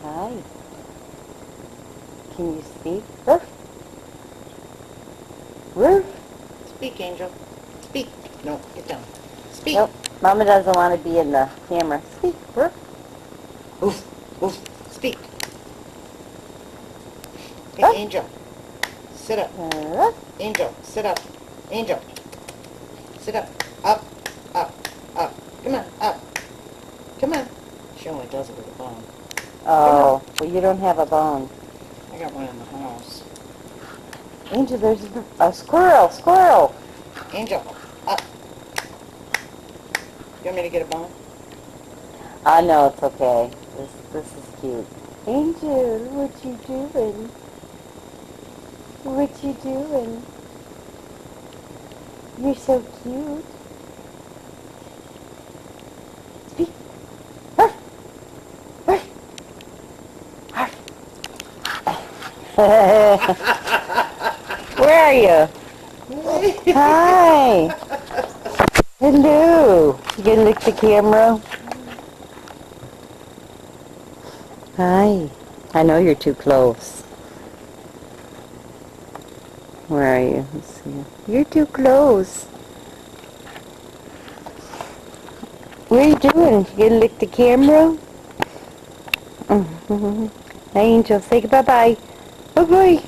Hi. Can you speak? Roof. Roof. Speak, Angel. Speak. No, get down. Speak. Nope. Mama doesn't want to be in the camera. Speak. Roof. Oof. Oof. Speak. Hey, Roof. Angel. Sit up. Roof. Angel, sit up. Angel. Sit up. Up. Up. Up. Come on. Up. Come on. She only does it with a bone. Oh, well, you don't have a bone. I got one in the house. Angel, there's a squirrel. Squirrel. Angel, up. You want me to get a bone? No, it's okay. This is cute. Angel, what you doing? What you doing? You're so cute. Speak. Ruff. Ruff. Ruff. Where are you? Hi. Hello. You gonna lick the camera? Hi. I know you're too close. Where are you? Let's see. You're too close. What are you doing? You gonna lick the camera? Angel, say bye-bye. Bye-bye.